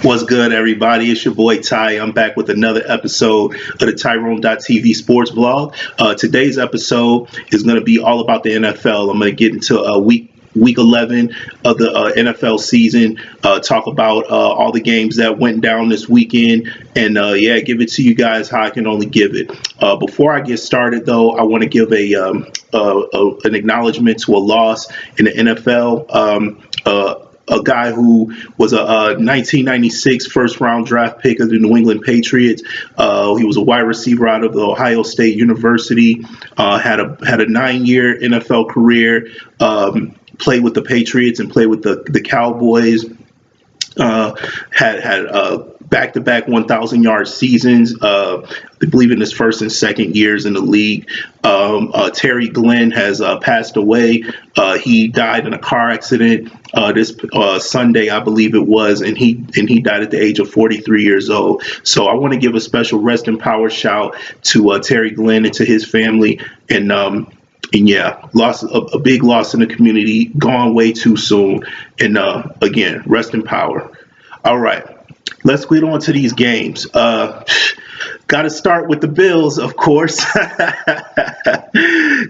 What's good, everybody? It's your boy Ty. I'm back with another episode of the Tyrone.tv sports blog. Today's episode is going to be all about the NFL. I'm going to get into week 11 of the NFL season, talk about all the games that went down this weekend, and give it to you guys how I can only give it. Before I get started, though, I want to give an acknowledgement to a loss in the NFL. A guy who was a 1996 first-round draft pick of the New England Patriots. He was a wide receiver out of the Ohio State University. Had a 9-year NFL career. Played with the Patriots and played with the Cowboys. Had back-to-back 1,000-yard seasons, I believe in his first and second years in the league. Terry Glenn has passed away. He died in a car accident this Sunday, I believe it was, and he died at the age of 43 years old. So I want to give a special rest in power shout to Terry Glenn and to his family. And lost a big loss in the community, gone way too soon. And again, rest in power. All right, let's get on to these games. Got to start with the Bills, of course.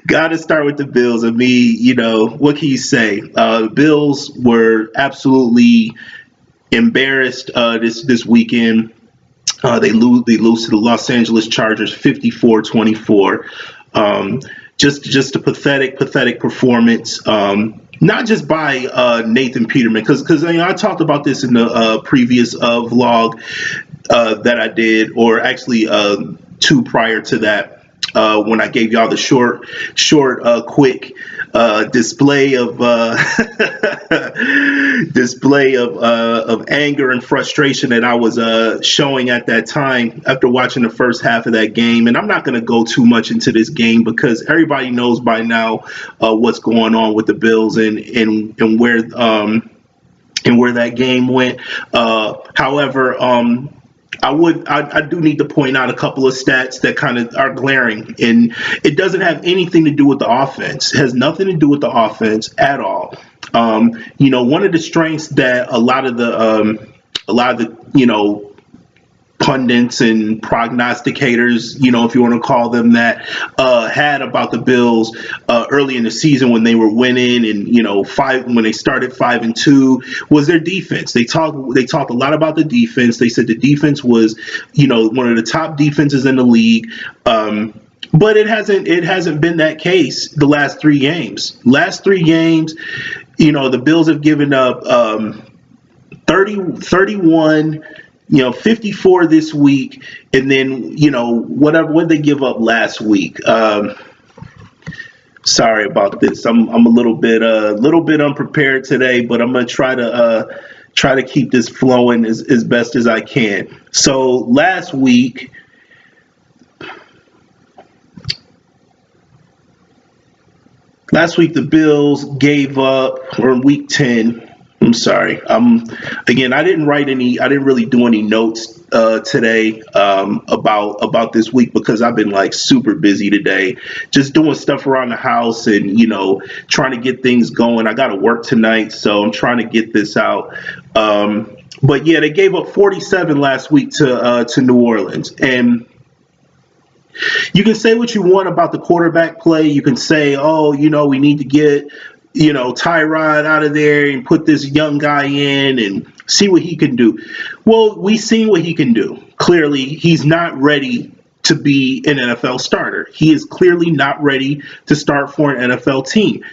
Got to start with the Bills. I mean, what can you say? The Bills were absolutely embarrassed this weekend. They lose to the Los Angeles Chargers 54-24. Just a pathetic performance. Not just by Nathan Peterman, because I talked about this in the previous vlog that I did, or actually two prior to that, when I gave y'all the short, quick display of anger and frustration that I was showing at that time after watching the first half of that game. And I'm not going to go too much into this game because everybody knows by now what's going on with the Bills and where that game went. However, I do need to point out a couple of stats that kind of are glaring, and it doesn't have anything to do with the offense. It has nothing to do with the offense at all. One of the strengths that a lot of the pundits and prognosticators, if you want to call them that, had about the Bills early in the season when they were winning and when they started 5-2 was their defense. They talked a lot about the defense. They said the defense was one of the top defenses in the league. But it hasn't been that case the last three games. The Bills have given up 31, 54 this week, and then what they give up last week. Sorry about this. I'm a little bit unprepared today, but I'm gonna try to keep this flowing as best as I can. So last week, the Bills gave up, or in week 10. I'm sorry. Again, I didn't really do any notes today about this week because I've been super busy today, just doing stuff around the house and trying to get things going. I got to work tonight, so I'm trying to get this out. But yeah, they gave up 47 last week to New Orleans, and you can say what you want about the quarterback play. You can say, we need to get Tyrod out of there and put this young guy in and see what he can do. Well, we've seen what he can do. Clearly, he's not ready to be an NFL starter. He is clearly not ready to start for an NFL team.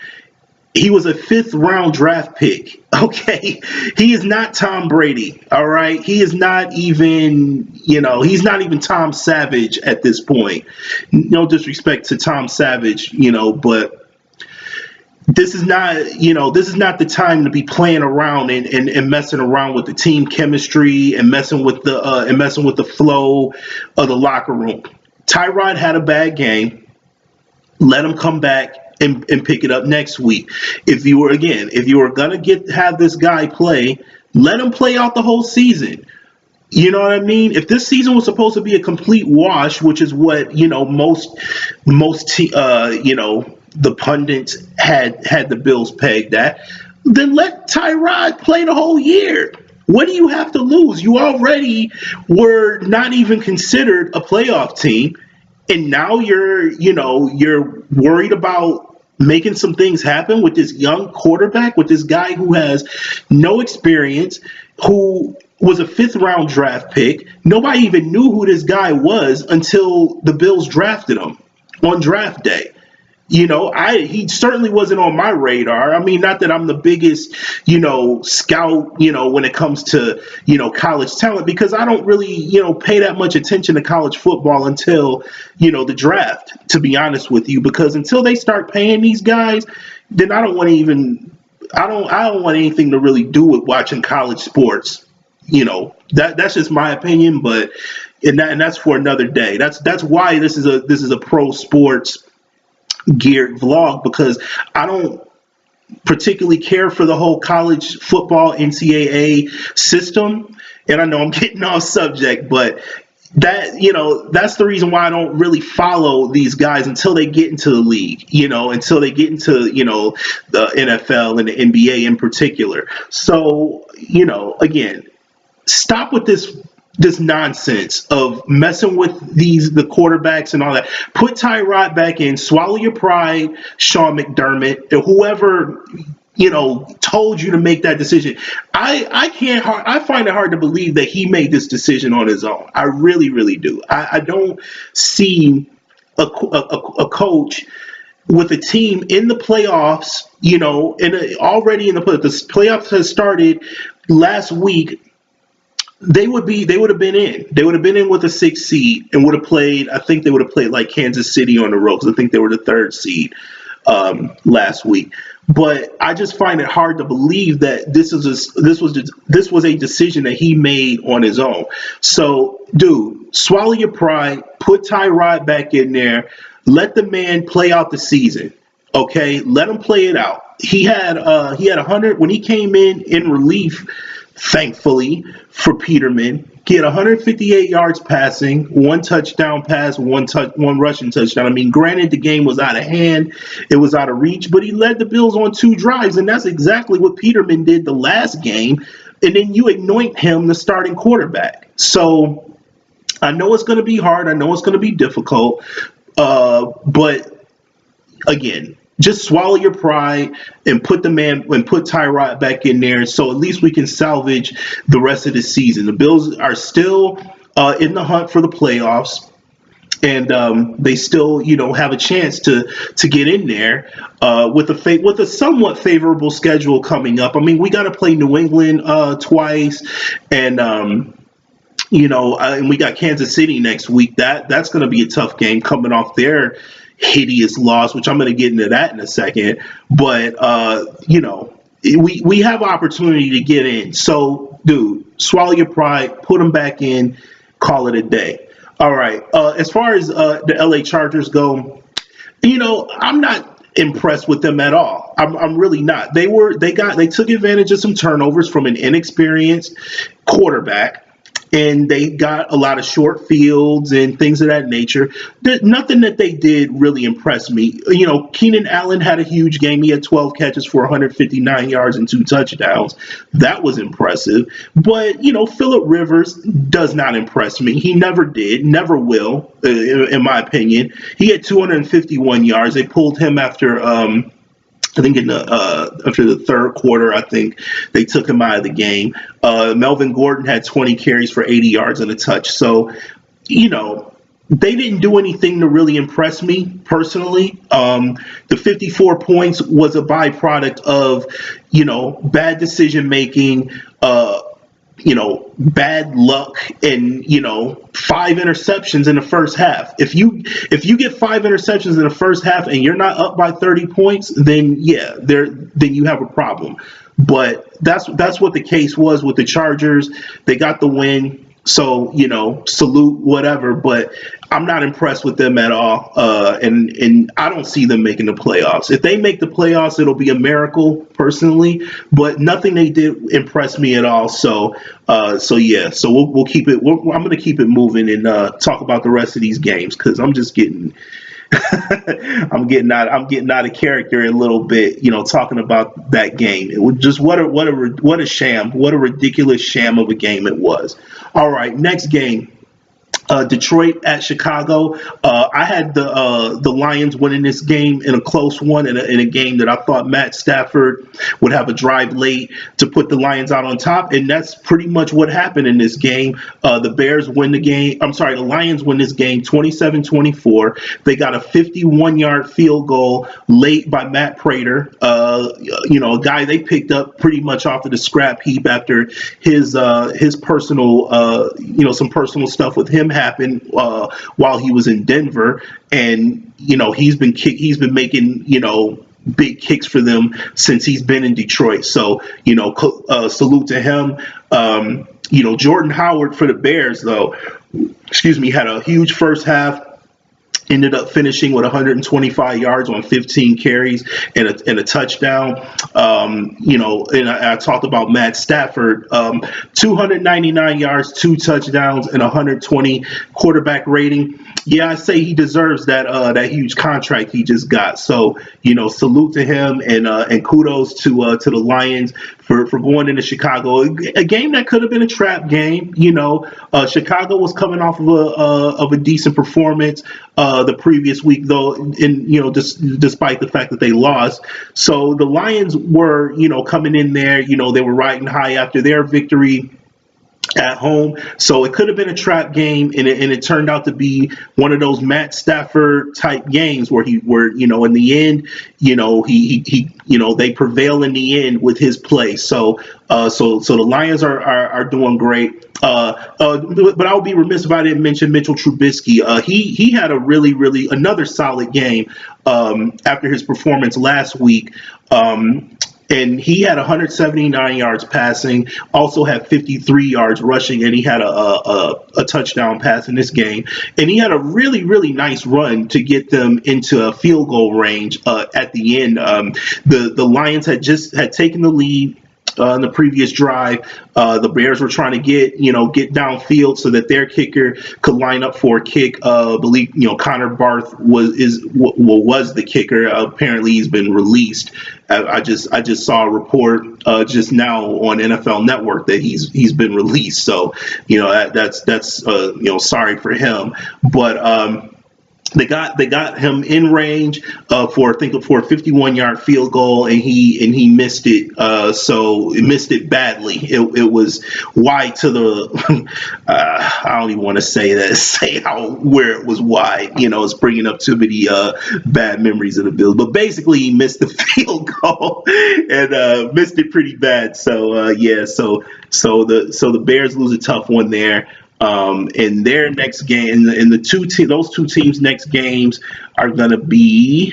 He was a 5th-round draft pick, okay? He is not Tom Brady, all right? He is not even, he's not even Tom Savage at this point. No disrespect to Tom Savage, but this is not the time to be playing around and messing around with the team chemistry and messing with the flow of the locker room. Tyrod had a bad game. Let him come back and pick it up next week. If you were gonna have this guy play, let him play out the whole season. You know what I mean? If this season was supposed to be a complete wash, which is what most the pundits had the Bills pegged at, then let Tyrod play the whole year. What do you have to lose? You already were not even considered a playoff team, and now you're worried about making some things happen with this young quarterback, with this guy who has no experience, who was a fifth round draft pick. Nobody even knew who this guy was until the Bills drafted him on draft day. He certainly wasn't on my radar. I mean, not that I'm the biggest, scout, when it comes to, college talent, because I don't really, pay that much attention to college football until, the draft, to be honest with you, because until they start paying these guys, then I don't want anything to really do with watching college sports. That's just my opinion, but and that's for another day. That's why this is a pro sports geared vlog, because I don't particularly care for the whole college football NCAA system. And I know I'm getting off subject, but that's the reason why I don't really follow these guys until they get into the league, until they get into, the NFL and the NBA in particular. So, again, stop with this nonsense of messing with the quarterbacks and all that. Put Tyrod back in, swallow your pride, Sean McDermott, or whoever told you to make that decision. I find it hard to believe that he made this decision on his own. I really, really do. I don't see a coach with a team in the playoffs, already in the playoffs has started last week. They would have been in. They would have been in with a 6th seed and would have played. I think they would have played like Kansas City on the road, because I think they were the 3rd seed last week. But I just find it hard to believe that this was a decision that he made on his own. So, dude, swallow your pride. Put Tyrod back in there. Let the man play out the season. Okay, let him play it out. He had 100 when he came in relief. Thankfully for Peterman, he had 158 yards passing, 1 touchdown pass, 1 rushing touchdown. I mean, granted, the game was out of hand, it was out of reach, but he led the Bills on 2 drives, and that's exactly what Peterman did the last game. And then you anoint him the starting quarterback. So I know it's going to be hard. I know it's going to be difficult. But again, just swallow your pride and put Tyrod back in there, so at least we can salvage the rest of the season. The Bills are still in the hunt for the playoffs, and they still, have a chance to get in there with a somewhat favorable schedule coming up. I mean, we got to play New England twice, and and we got Kansas City next week. That's going to be a tough game coming off their hideous loss, which I'm going to get into that in a second. But we have opportunity to get in. So, dude, swallow your pride, put them back in, call it a day. All right. As far as the LA Chargers go, I'm not impressed with them at all. I'm really not. They took advantage of some turnovers from an inexperienced quarterback, and they got a lot of short fields and things of that nature. There's nothing that they did really impress me. Keenan Allen had a huge game. He had 12 catches for 159 yards and 2 touchdowns. That was impressive. But, Phillip Rivers does not impress me. He never did, never will, in my opinion. He had 251 yards. They pulled him after I think after the 3rd quarter, I think they took him out of the game. Melvin Gordon had 20 carries for 80 yards and a touch. So, they didn't do anything to really impress me personally. The 54 points was a byproduct of, bad decision making, bad luck, and 5 interceptions in the first half. If you get 5 interceptions in the first half and you're not up by 30 points, then then you have a problem. But that's what the case was with the Chargers. They got the win. So, salute, whatever, but I'm not impressed with them at all. And I don't see them making the playoffs. If they make the playoffs, it'll be a miracle personally, but nothing they did impress me at all. So we'll keep it. I'm going to keep it moving and talk about the rest of these games, because I'm just getting I'm getting out of character a little bit, talking about that game. It was just what a sham, what a ridiculous sham of a game it was. All right, next game. Detroit at Chicago. I had the Lions winning this game in a close one, in a game that I thought Matt Stafford would have a drive late to put the Lions out on top, and that's pretty much what happened in this game. The Bears win the game. I'm sorry, the Lions win this game 27-24. They got a 51-yard field goal late by Matt Prater, a guy they picked up pretty much off of the scrap heap after his personal, some personal stuff with him happened while he was in Denver, and he's been making big kicks for them since he's been in Detroit. So salute to him. Jordan Howard for the Bears, though, had a huge first half. Ended up finishing with 125 yards on 15 carries and a touchdown. And I talked about Matt Stafford, 299 yards, 2 touchdowns, and 120 quarterback rating. Yeah, I say he deserves that huge contract he just got. So salute to him, and kudos to the Lions for going into Chicago, a game that could have been a trap game. Chicago was coming off of a decent performance the previous week, though, and despite the fact that they lost. So the Lions were coming in there, they were riding high after their victory at home, so it could have been a trap game, and it turned out to be one of those Matt Stafford type games where in the end, they prevail in the end with his play. So the Lions are doing great. But I would be remiss if I didn't mention Mitchell Trubisky. He had a really another solid game after his performance last week. And he had 179 yards passing, also had 53 yards rushing, and he had a touchdown pass in this game. And he had a really nice run to get them into a field goal range at the end. The Lions had taken the lead in the previous drive. The Bears were trying to get downfield so that their kicker could line up for a kick. Believe Connor Barth was the kicker. Apparently he's been released. I just saw a report just now on NFL Network that he's been released. So that's sorry for him, but. They got him in range for a 51-yard field goal, and he missed it. So he missed it badly. It was wide to the. I don't even want to say where it was wide. It's bringing up too many bad memories of the Bills. But basically, he missed the field goal and missed it pretty bad. So So the Bears lose a tough one there. In their next game, in those two teams' next games are going to be,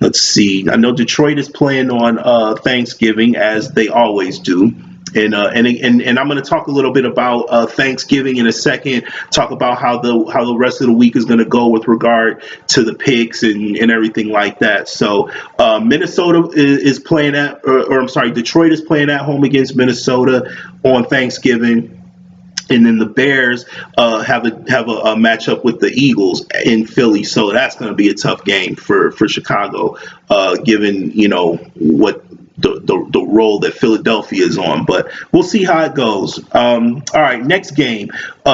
let's see. I know Detroit is playing on Thanksgiving, as they always do, and I'm going to talk a little bit about Thanksgiving in a second. Talk about how the rest of the week is going to go with regard to the picks and everything like that. So Minnesota is playing Detroit is playing at home against Minnesota on Thanksgiving. And then the Bears have a matchup with the Eagles in Philly, so that's going to be a tough game for Chicago, given what the role that Philadelphia is on. But we'll see how it goes. All right, next game,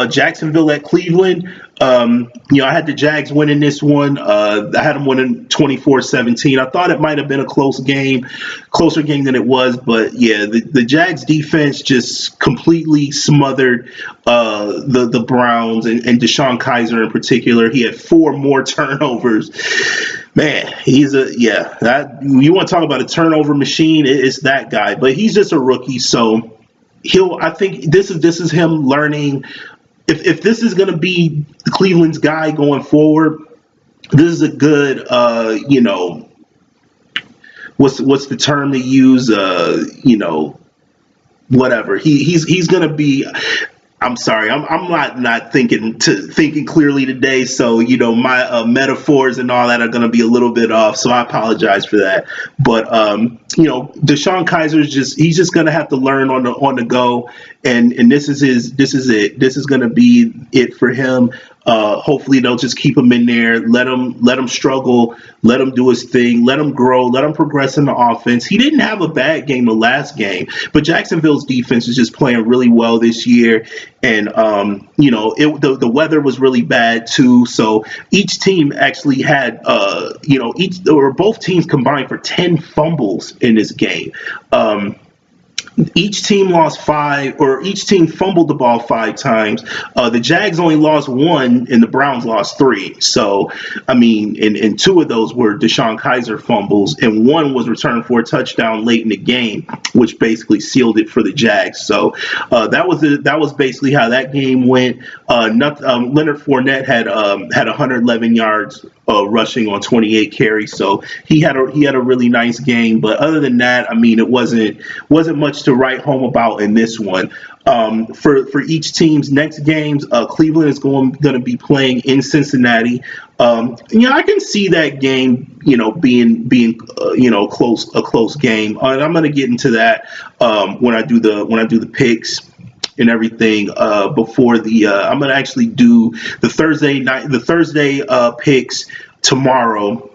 Jacksonville at Cleveland. I had the Jags winning this one. I had them winning 24-17. I thought it might have been a closer game than it was. But yeah, the Jags defense just completely smothered the Browns and DeShone Kizer in particular. He had 4 more turnovers. Man, you want to talk about a turnover machine? It's that guy. But he's just a rookie, so I think this is him learning. If this is going to be Cleveland's guy going forward, this is a good, what's the term to use? Whatever. He's going to be. I'm sorry. I'm not thinking clearly today. So my metaphors and all that are going to be a little bit off. So I apologize for that. But DeShone Kizer he's just going to have to learn on the go. And this is it. This is going to be it for him. Hopefully they'll just keep him in there, let him struggle, let him do his thing, let him grow, let him progress in the offense. He didn't have a bad game the last game, but Jacksonville's defense is just playing really well this year. And the weather was really bad too. So each team actually had both teams combined for 10 fumbles in this game. Each team lost five, or each team fumbled the ball 5 times. The Jags only lost one, and the Browns lost 3. So, I mean, and 2 of those were Deshaun Kaiser fumbles, and 1 was returned for a touchdown late in the game, which basically sealed it for the Jags. So that was basically how that game went. Leonard Fournette had 111 yards rushing on 28 carries, so he had a really nice game. But other than that, I mean, it wasn't much to write home about in this one. For each team's next games, Cleveland is going to be playing in Cincinnati. I can see that game, being a close game, and I'm going to get into that when I do the picks and everything. Before I'm going to actually do the Thursday picks tomorrow.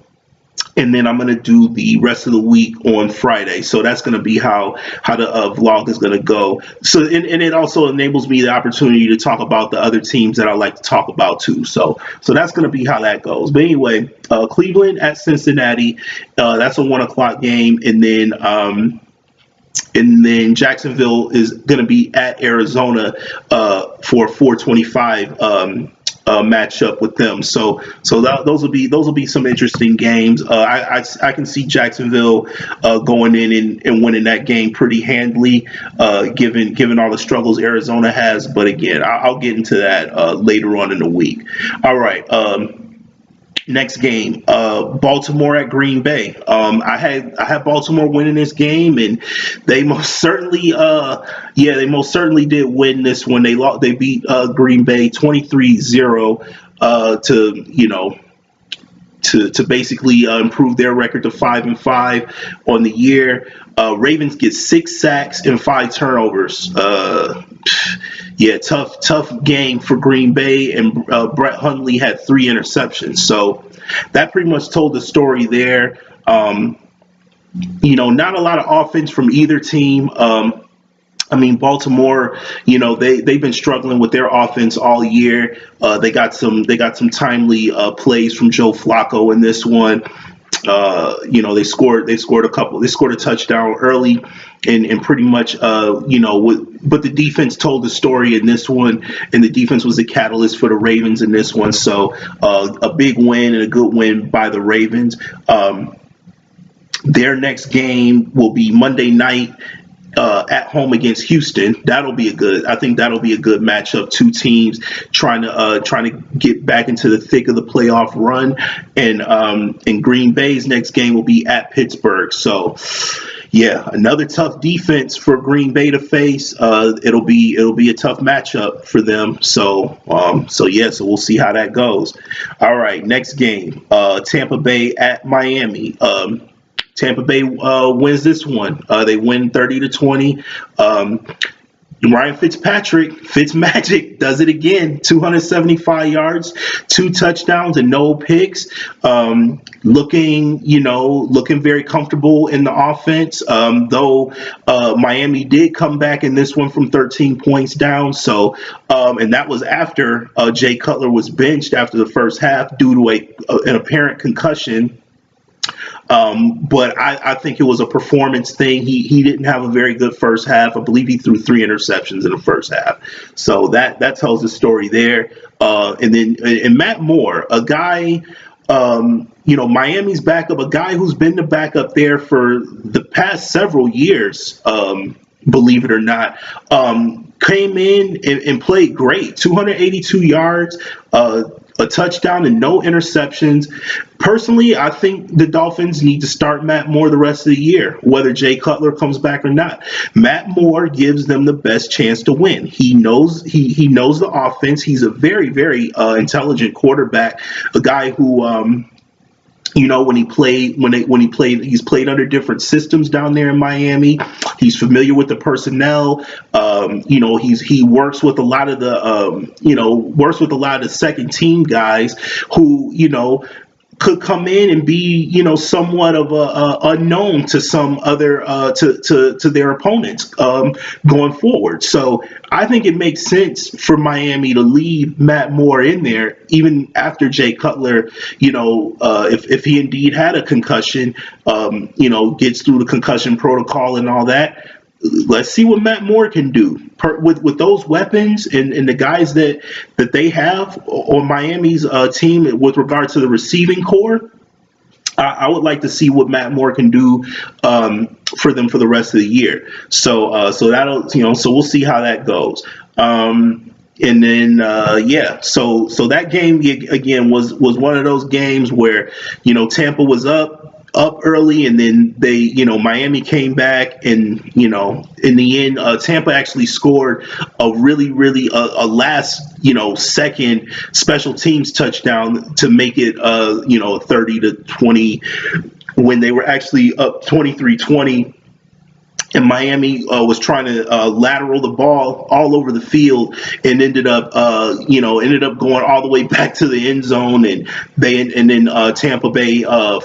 And then I'm going to do the rest of the week on Friday. So that's going to be how the vlog is going to go. So and it also enables me the opportunity to talk about the other teams that I like to talk about too. So that's going to be how that goes. But anyway, Cleveland at Cincinnati, that's a 1:00 game. And then Jacksonville is going to be at Arizona for a 4:25 matchup with them. So those will be some interesting games. I can see Jacksonville going in and winning that game pretty handily, given all the struggles Arizona has. But again, I'll get into that later on in the week. All right. Next game, Baltimore at Green Bay. I had Baltimore winning this game, and they most certainly did win this one. They beat Green Bay 23-0 to basically improve their record to 5-5 on the year. Ravens get 6 sacks and 5 turnovers. Tough game for Green Bay, and Brett Hundley had 3 interceptions. So that pretty much told the story there. Not a lot of offense from either team. Baltimore, they've been struggling with their offense all year. They got some timely plays from Joe Flacco in this one. They scored a touchdown early, and pretty much, but the defense told the story in this one, and the defense was the catalyst for the Ravens in this one. So a big win and a good win by the Ravens. Their next game will be Monday night at home against Houston. That'll be a good matchup. 2 teams trying to get back into the thick of the playoff run, and Green Bay's next game will be at Pittsburgh. So yeah, another tough defense for Green Bay to face. It'll be a tough matchup for them. So we'll see how that goes. All right, next game, Tampa Bay at Miami. Tampa Bay wins this one. They win 30-20. Ryan Fitzmagic does it again. 275 yards, 2 touchdowns, and no picks. Looking very comfortable in the offense. Though Miami did come back in this one from 13 points down. So, and that was after Jay Cutler was benched after the first half due to an apparent concussion. But I think it was a performance thing. He didn't have a very good first half. I believe he threw 3 interceptions in the first half. So that tells the story there. And Matt Moore, a guy, Miami's backup, a guy who's been the backup there for the past several years, believe it or not, came in and played great. 282 yards, a touchdown, and no interceptions. Personally, I think the Dolphins need to start Matt Moore the rest of the year, whether Jay Cutler comes back or not. Matt Moore gives them the best chance to win. He knows the offense. He's a very, very intelligent quarterback, a guy who When he played, he's played under different systems down there in Miami. He's familiar with the personnel. He works with a lot of the second team guys who could come in and be somewhat of a unknown to some other to their opponents going forward. So I think it makes sense for Miami to leave Matt Moore in there even after Jay Cutler, if he indeed had a concussion, gets through the concussion protocol and all that. Let's see what Matt Moore can do with those weapons and the guys that they have on Miami's team with regard to the receiving core. I would like to see what Matt Moore can do for them for the rest of the year. So so we'll see how that goes. And then so that game again was one of those games where Tampa was up early, and then Miami came back, and in the end Tampa actually scored a really a last second special teams touchdown to make it 30-20 when they were actually up 23-20. And Miami was trying to lateral the ball all over the field, and ended up going all the way back to the end zone, and then Tampa Bay fell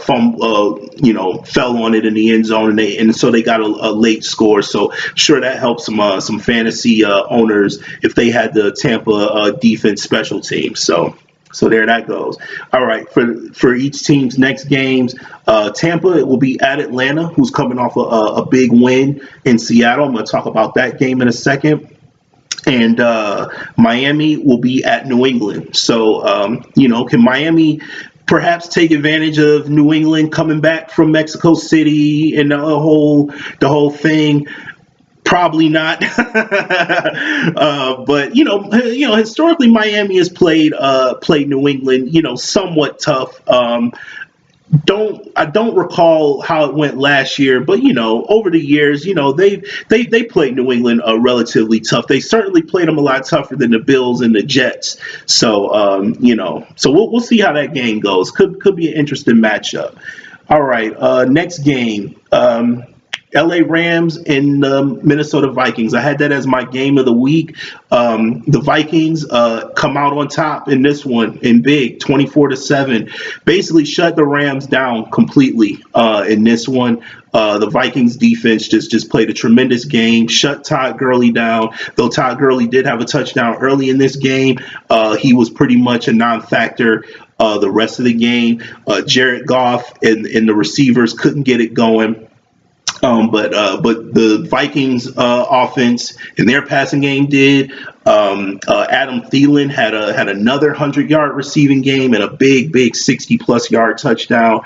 on it in the end zone, and so they got a late score. So sure, that helped some fantasy owners if they had the Tampa defense special teams. So there that goes. All right, for each team's next games, Tampa, it will be at Atlanta, who's coming off a big win in Seattle. I'm going to talk about that game in a second. And Miami will be at New England. So, can Miami perhaps take advantage of New England coming back from Mexico City and the whole thing? Probably not. But historically Miami has played New England, somewhat tough. I don't recall how it went last year, but over the years, they played New England relatively tough. They certainly played them a lot tougher than the Bills and the Jets. So so we'll see how that game goes. Could be an interesting matchup. All right, next game. LA Rams and the Minnesota Vikings. I had that as my game of the week. The Vikings come out on top in this one in big, 24-7. Basically shut the Rams down completely in this one. The Vikings defense just played a tremendous game, shut Todd Gurley down. Though Todd Gurley did have a touchdown early in this game, he was pretty much a non-factor the rest of the game. Jared Goff and the receivers couldn't get it going. But the Vikings offense and their passing game did. Adam Thielen had another 100-yard receiving game and a big 60+ yard touchdown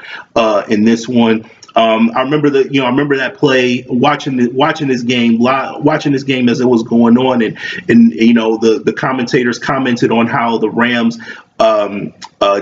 in this one. I remember that play, watching this game as it was going on, and the commentators commented on how the Rams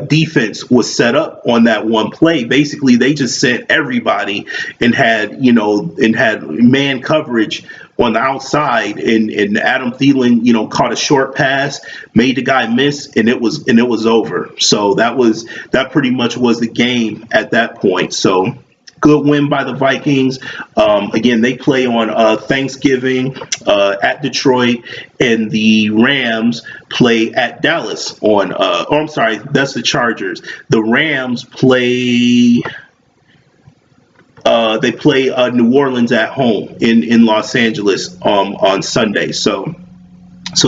defense was set up on that one play. Basically, they just sent everybody and had man coverage on the outside, and Adam Thielen caught a short pass, made the guy miss, and it was over. So that pretty much was the game at that point. So good win by the Vikings. Again, they play on Thanksgiving at Detroit, and the Rams play at Dallas on. I'm sorry, that's the Chargers. The Rams play. They play New Orleans at home in Los Angeles on Sunday. So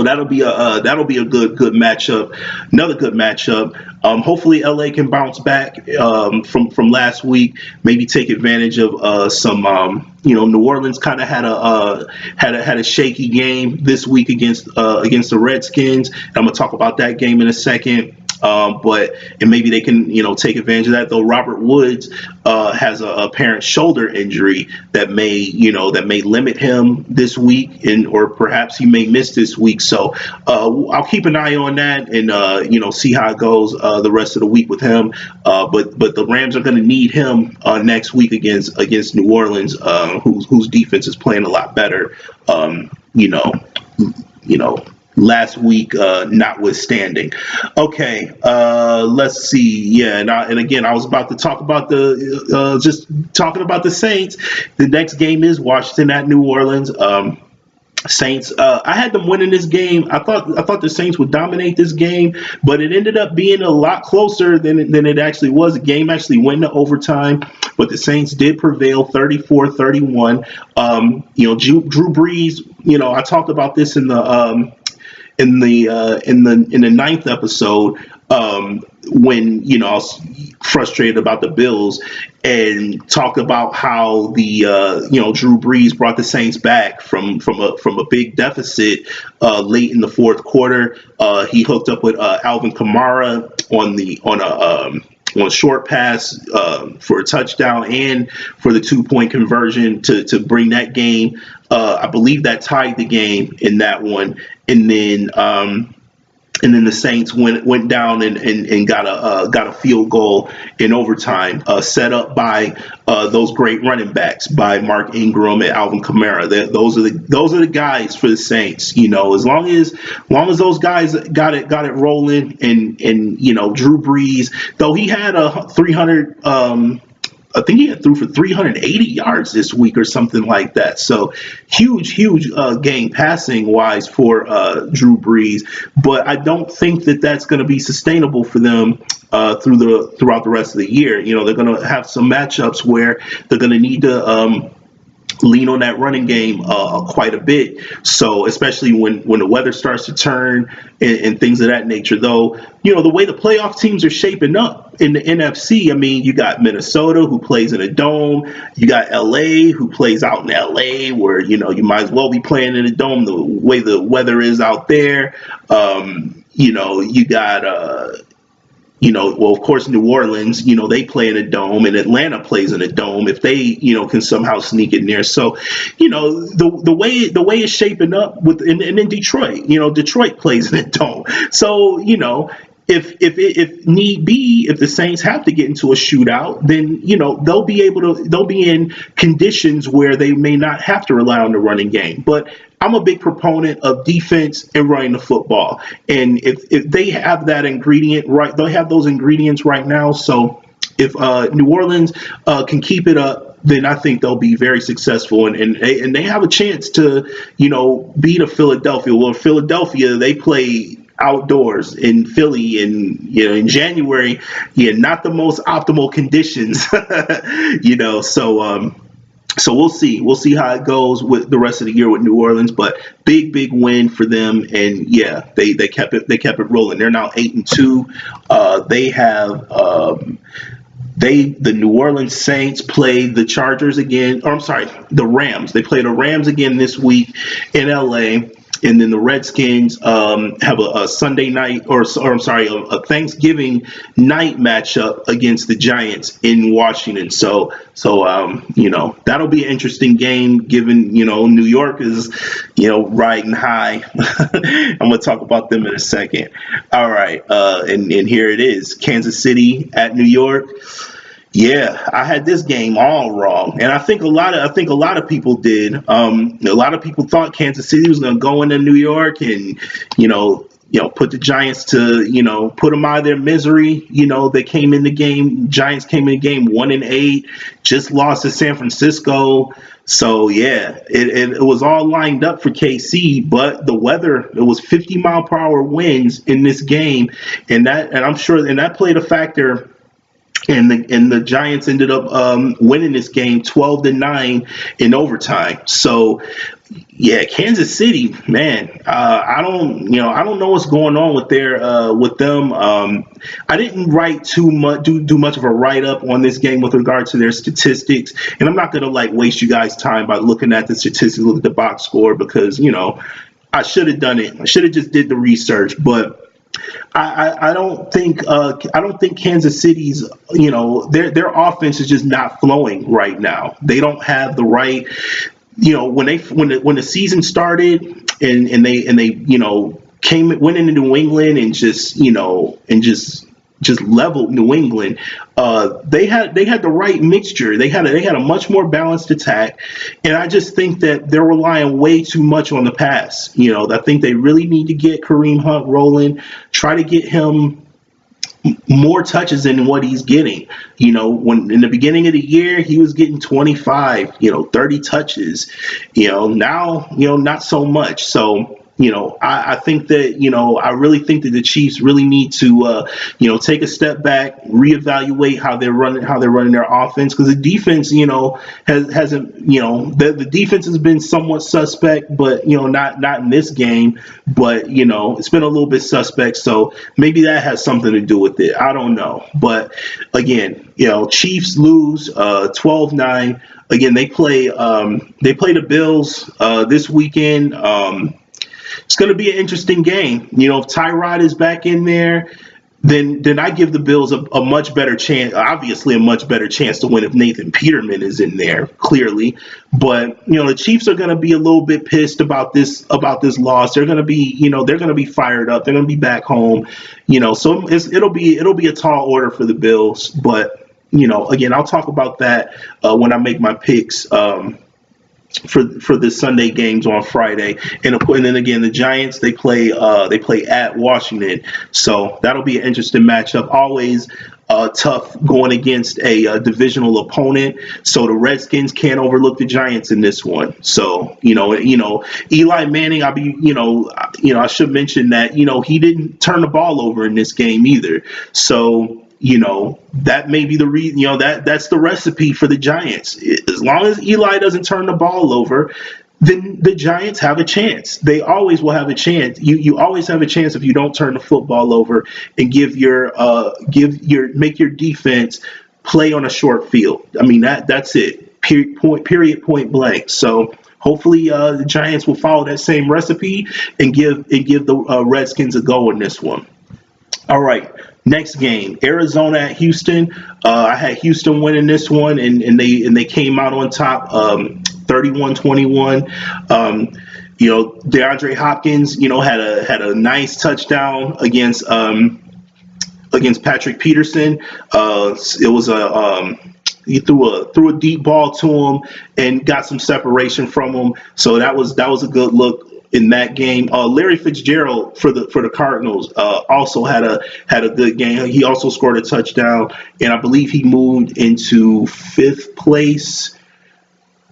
that'll be a good matchup. Another good matchup. Hopefully LA can bounce back from last week. Maybe take advantage of some. New Orleans kind of had a shaky game this week against the Redskins. I'm gonna talk about that game in a second. And maybe they can, take advantage of that. Though Robert Woods has a apparent shoulder injury that may limit him this week, or perhaps he may miss this week. So I'll keep an eye on that and see how it goes the rest of the week with him. But the Rams are going to need him next week against New Orleans, whose defense is playing a lot better. last week notwithstanding. Okay, let's see. Yeah, and again, I was about to talk about the just talking about the Saints. The next game is Washington at New Orleans. Saints. I had them winning this game. I thought the Saints would dominate this game, but it ended up being a lot closer than it actually was. The game actually went to overtime, but the Saints did prevail 34-31. Drew Brees. I talked about this in the ninth episode, when I was frustrated about the Bills and talked about how the Drew Brees brought the Saints back from a big deficit late in the fourth quarter. He hooked up with Alvin Kamara on a short pass for a touchdown and for the 2-point conversion to bring that game. I believe that tied the game in that one, and then the Saints went down and got a field goal in overtime, set up by those great running backs by Mark Ingram and Alvin Kamara. Those are the guys for the Saints. As long as those guys got it rolling, and Drew Brees, though he had a 300. I think he threw for 380 yards this week or something like that. So huge game passing wise for Drew Brees. But I don't think that that's going to be sustainable for them throughout the rest of the year. They're going to have some matchups where they're going to need to lean on that running game quite a bit. So especially when the weather starts to turn and things of that nature, though, the way the playoff teams are shaping up in the NFC, I mean, you got Minnesota, who plays in a dome. You got LA, who plays out in LA, where, you might as well be playing in a dome the way the weather is out there. You got, of course, New Orleans, they play in a dome, and Atlanta plays in a dome if they, can somehow sneak in there. So, the way it's shaping up and in Detroit, Detroit plays in a dome. So, if need be, if the Saints have to get into a shootout, then they'll be in conditions where they may not have to rely on the running game. But I'm a big proponent of defense and running the football, and if they have that ingredient right, they have those ingredients right now. So if New Orleans can keep it up, then I think they'll be very successful, and they have a chance to beat a Philadelphia. Well, Philadelphia, they play outdoors in Philly in January, not the most optimal conditions. So we'll see how it goes with the rest of the year with New Orleans, but big win for them, and they kept it rolling. They're now 8-2. They have the New Orleans Saints play the Chargers again, or I'm sorry, the Rams. They play the Rams again this week in LA. And then the Redskins have a Sunday night, or I'm sorry, a Thanksgiving night matchup against the Giants in Washington. So that'll be an interesting game, given New York is riding high. I'm gonna talk about them in a second. All right, and here it is, Kansas City at New York. Yeah, I had this game all wrong, and I think a lot of people did. A lot of people thought Kansas City was going to go into New York and put the Giants to put them out of their misery. They came in the game. Giants came in the game 1-8, just lost to San Francisco. So yeah, it was all lined up for KC, but the weather, it was 50-mile-per-hour winds in this game, and I'm sure that played a factor. And the Giants ended up winning this game 12-9 in overtime. So yeah, Kansas City, man, I don't know what's going on with them. I didn't write too much, do much of a write up on this game with regard to their statistics, and I'm not gonna waste you guys' time by looking at the statistics, look at the box score, because I should have done it. I should have just did the research, but I don't think Kansas City's their offense is just not flowing right now. They don't have the right when the season started and they went into New England and just just leveled New England. They had the right mixture. They had a much more balanced attack, and I just think that they're relying way too much on the pass. I think they really need to get Kareem Hunt rolling, try to get him more touches than what he's getting. When in the beginning of the year he was getting 25, 30 touches. Now, not so much. So, I think that, I really think that the Chiefs really need to, take a step back, reevaluate how they're running their offense, because the defense, hasn't, the defense has been somewhat suspect, but, not in this game, but, it's been a little bit suspect. So maybe that has something to do with it. I don't know. But again, Chiefs lose 12-9. Again, they play the Bills this weekend. It's going to be an interesting game. If Tyrod is back in there, then I give the Bills a much better chance, obviously a much better chance to win if Nathan Peterman is in there, clearly. But, the Chiefs are going to be a little bit pissed about this loss. They're going to be, they're going to be fired up. They're going to be back home, so it'll be a tall order for the Bills. But, again, I'll talk about that when I make my picks for the Sunday games on Friday, and then again the Giants they play at Washington, so that'll be an interesting matchup. Always tough going against a divisional opponent, so the Redskins can't overlook the Giants in this one. So Eli Manning, I should mention that he didn't turn the ball over in this game either. So that may be the reason, that's the recipe for the Giants. As long as Eli doesn't turn the ball over, then the Giants have a chance. They always will have a chance. You always have a chance if you don't turn the football over and make your defense play on a short field. I mean, that's it. Period, point blank. So hopefully the Giants will follow that same recipe and give the Redskins a go in this one. All right. Next game, Arizona at Houston. I had Houston winning this one, and they came out on top, 31-21. DeAndre Hopkins, had a nice touchdown against Patrick Peterson. It was he threw a deep ball to him and got some separation from him. So that was a good look in that game. Larry Fitzgerald for the Cardinals also had a good game. He also scored a touchdown, and I believe he moved into 5th place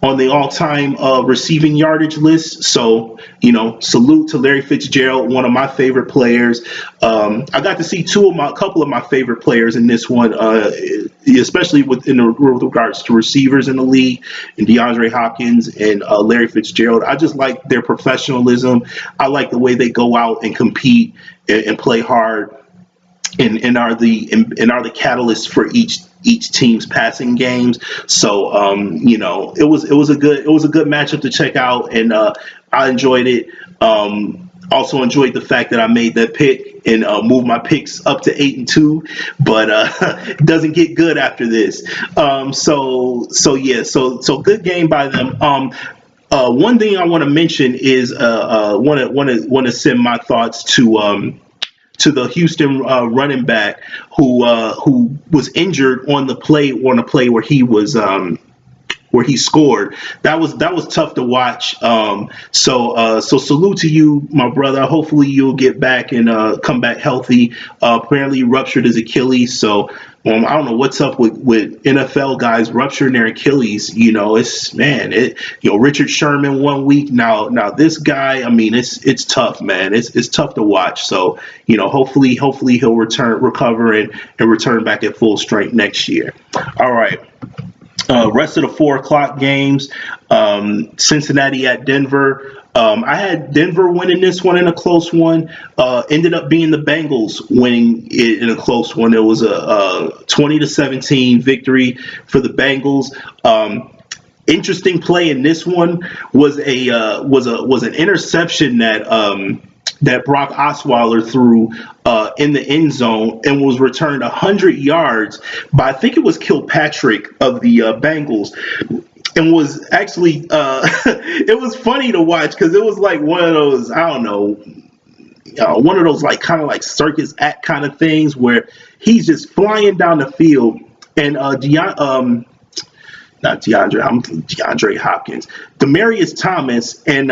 on the all-time receiving yardage list. So, salute to Larry Fitzgerald, one of my favorite players. I got to see a couple of my favorite players in this one, especially with regards to receivers in the league, and DeAndre Hopkins and Larry Fitzgerald. I just like their professionalism. I like the way they go out and compete and play hard, and are the catalyst for each team's passing games. So it was a good matchup to check out, and I enjoyed it. Also enjoyed the fact that I made that pick and moved my picks up to 8-2, but it doesn't get good after this. So good game by them. One thing I want to mention is want to send my thoughts to the Houston running back who was injured on a play where he was where he scored. That was tough to watch. So salute to you, my brother. Hopefully you'll get back and come back healthy. Apparently he ruptured his Achilles. So I don't know what's up with NFL guys rupturing their Achilles. Richard Sherman 1 week. Now this guy, I mean, it's tough, man. It's tough to watch. So, hopefully he'll recover and return back at full strength next year. All right. Rest of the 4:00 games, Cincinnati at Denver. I had Denver winning this one in a close one. Ended up being the Bengals winning it in a close one. It was a 20-17 victory for the Bengals. Interesting play in this one was an interception that Brock Osweiler threw in the end zone and was returned 100 yards by, I think it was Kilpatrick of the Bengals, and was actually it was funny to watch because it was like one of those, I don't know, one of those like kind of like circus act kind of things where he's just flying down the field, and not DeAndre, I'm DeAndre Hopkins, Demarius Thomas, and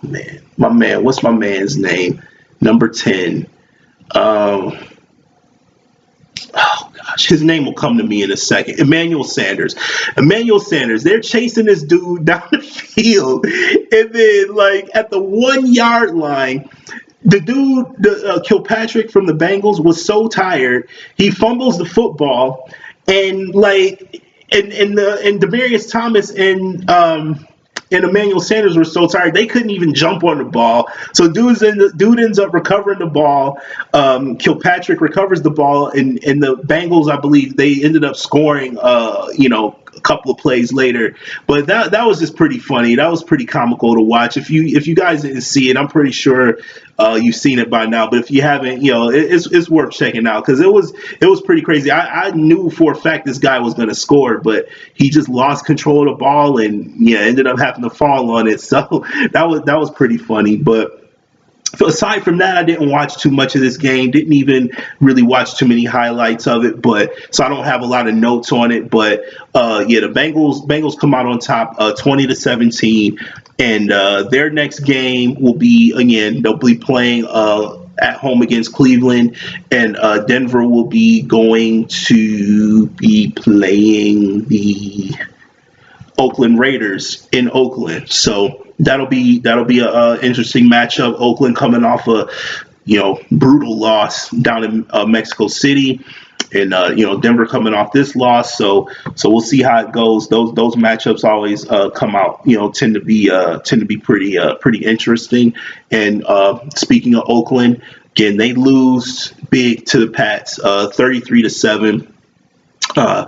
man, my man, what's my man's name? Number 10. Um, oh gosh, his name will come to me in a second. Emmanuel Sanders. Emmanuel Sanders. They're chasing this dude down the field, and then like at the 1 yard line, the dude, Kilpatrick from the Bengals, was so tired he fumbles the football, and like and Demaryius Thomas and Emmanuel Sanders were so tired they couldn't even jump on the ball. So dude ends up recovering the ball. Kilpatrick recovers the ball, and the Bengals, I believe, they ended up scoring. A couple of plays later, but that was just pretty funny. That was pretty comical to watch. If you guys didn't see it, I'm pretty sure you've seen it by now. But if you haven't, it's worth checking out because it was pretty crazy. I knew for a fact this guy was going to score, but he just lost control of the ball and ended up having to fall on it. So that was pretty funny. But aside from that, I didn't watch too much of this game. Didn't even really watch too many highlights of it. But so I don't have a lot of notes on it. But the Bengals come out on top, 20-17, and their next game will be they'll be playing at home against Cleveland, and Denver will be going to be playing the Oakland Raiders in Oakland. So that'll be a interesting matchup. Oakland coming off a brutal loss down in Mexico City, and Denver coming off this loss. So we'll see how it goes. Those matchups always come out tend to be pretty interesting. And speaking of Oakland, again, they lose big to the Pats, 33-7. I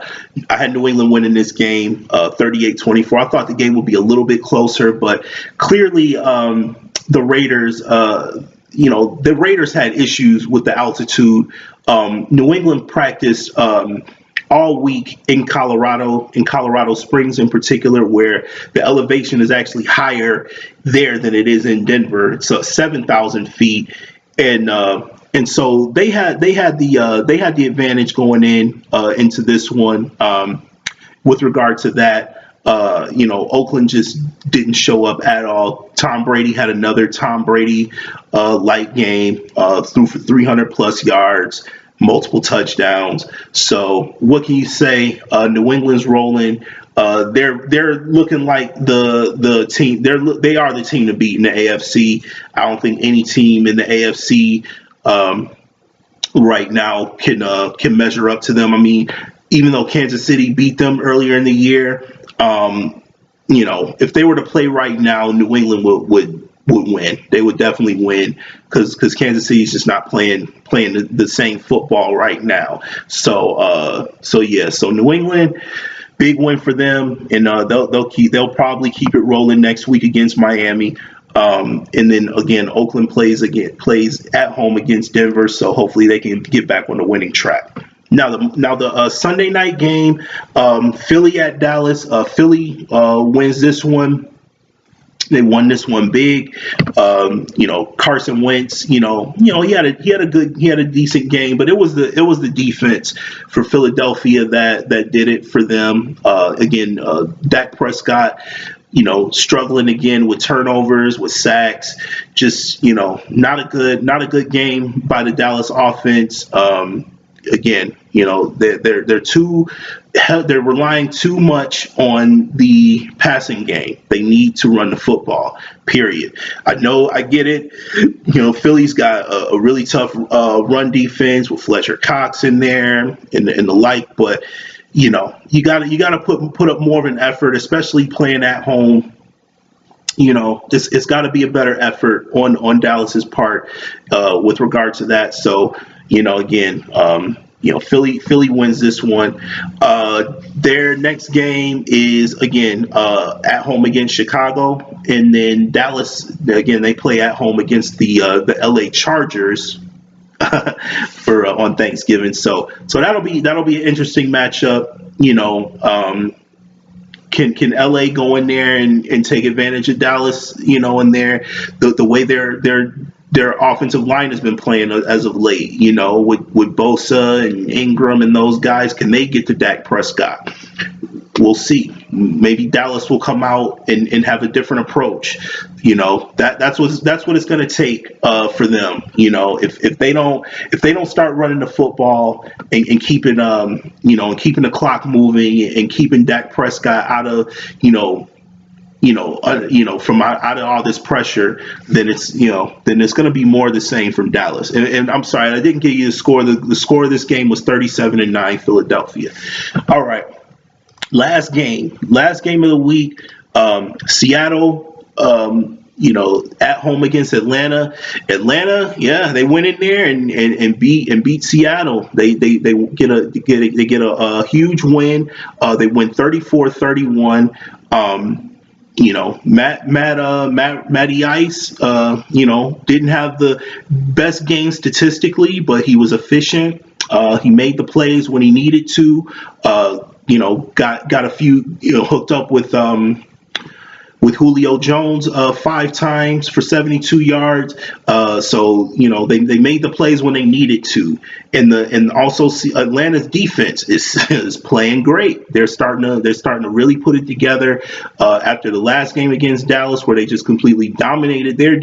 had New England winning this game 38-24. I thought the game would be a little bit closer, but clearly the Raiders, the Raiders had issues with the altitude. New England practiced all week in Colorado Springs in particular, where the elevation is actually higher there than it is in Denver. It's 7,000 feet, and so they had the advantage going into this one. With regard to that, Oakland just didn't show up at all. Tom Brady had another Tom Brady light game, threw for 300 plus yards, multiple touchdowns. So what can you say? New England's rolling. They're looking like the team. They are the team to beat in the AFC. I don't think any team in the AFC right now can measure up to them. I mean, even though Kansas City beat them earlier in the year, if they were to play right now, New England would win. They would definitely win because Kansas City is just not playing the same football right now. So New England, big win for them, and they'll probably keep it rolling next week against Miami. And then again, Oakland plays at home against Denver, so hopefully they can get back on the winning track. Now the Sunday night game, Philly at Dallas. Philly wins this one. They won this one big. Carson Wentz. He had a decent game, but it was the defense for Philadelphia that did it for them. Dak Prescott, struggling again with turnovers, with sacks. Just not a good game by the Dallas offense. They're relying too much on the passing game. They need to run the football, period. I know, I get it. Philly's got a really tough run defense with Fletcher Cox in there and the like, but you gotta put up more of an effort, especially playing at home. It's got to be a better effort on Dallas's part with regard to that. So Philly wins this one. Their next game is again at home against Chicago, and then Dallas again they play at home against the LA Chargers for on Thanksgiving. So that'll be an interesting matchup. can LA go in there and take advantage of Dallas? In the way their offensive line has been playing as of late. With Bosa and Ingram and those guys, can they get to Dak Prescott? We'll see. Maybe Dallas will come out and have a different approach. That's what it's going to take for them. If they don't start running the football and keeping and keeping the clock moving and keeping Dak Prescott out of from out of all this pressure, then it's going to be more of the same from Dallas. And I'm sorry, I didn't give you the score. The score of this game was 37-9 Philadelphia. All right. Last game of the week, Seattle, at home against Atlanta. Yeah, they went in there and beat Seattle. They get a huge win. They win 34-31. Matty Ice, didn't have the best game statistically, but he was efficient. He made the plays when he needed to. Got a few, hooked up with Julio Jones 5 times for 72 yards. So they made the plays when they needed to, and also Atlanta's defense is playing great. They're starting to really put it together after the last game against Dallas, where they just completely dominated their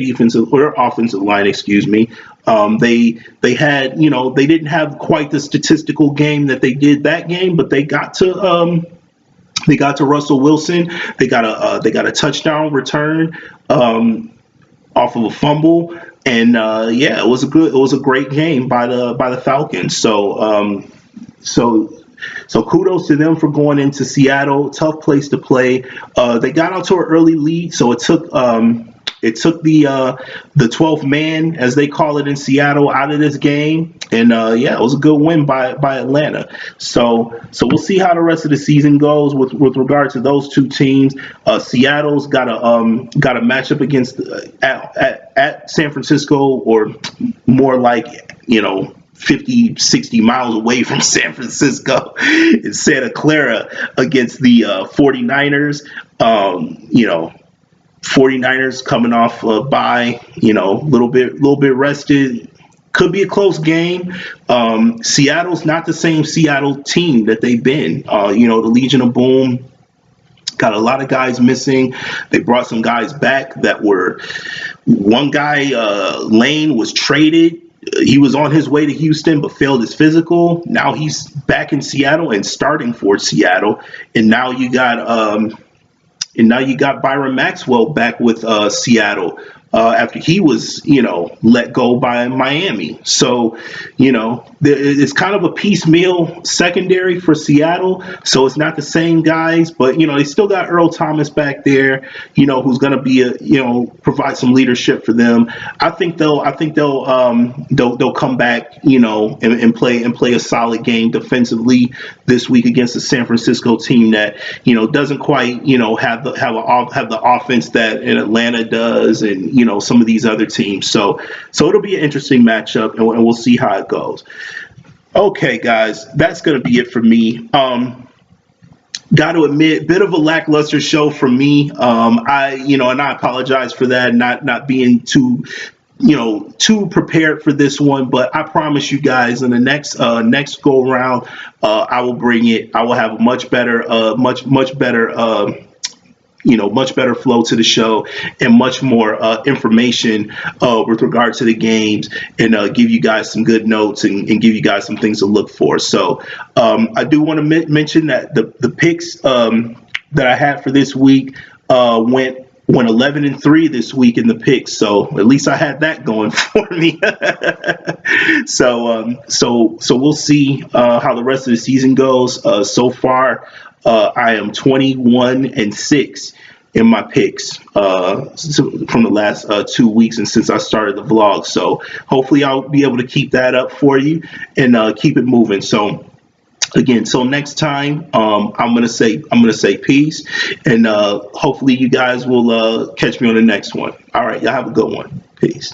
offensive line. Excuse me. They had, they didn't have quite the statistical game that they did that game, but they got to Russell Wilson. They got a touchdown return off of a fumble, and it was a great game by the Falcons. So kudos to them for going into Seattle. Tough place to play. They got out to an early lead, so it took the 12th man, as they call it in Seattle, out of this game, and it was a good win by Atlanta. So we'll see how the rest of the season goes with regard to those two teams. Seattle's got a matchup against at San Francisco, or more like 50, 60 miles away from San Francisco in Santa Clara against the 49ers. 49ers coming off a bye, little bit rested. Could be a close game. Seattle's not the same Seattle team that they've been. The Legion of Boom got a lot of guys missing. They brought some guys back that were. One guy, Lane, was traded. He was on his way to Houston but failed his physical. Now he's back in Seattle and starting for Seattle. And now you got Byron Maxwell back with Seattle after he was, let go by Miami. So, it's kind of a piecemeal secondary for Seattle. So it's not the same guys, but, they still got Earl Thomas back there, who's going to be provide some leadership for them. I think they'll come back, and play a solid game defensively this week against the San Francisco team that, doesn't quite, have the offense that Atlanta does, and, some of these other teams. So it'll be an interesting matchup, and we'll see how it goes. Okay, guys, that's going to be it for me. Got to admit, bit of a lackluster show from me. And I apologize for that, not being too prepared for this one, but I promise you guys, in the next go around, I will bring it. I will have a much better flow to the show, and much more information with regard to the games, and give you guys some good notes, and give you guys some things to look for. So I do want to mention that the picks that I had for this week went 11-3 this week in the picks. So at least I had that going for me. So we'll see how the rest of the season goes. So far, I am 21-6 in my picks from the last 2 weeks, and since I started the vlog. So hopefully I'll be able to keep that up for you and keep it moving. So again, so next time, I'm gonna say peace, and hopefully you guys will catch me on the next one. All right, y'all have a good one. Peace.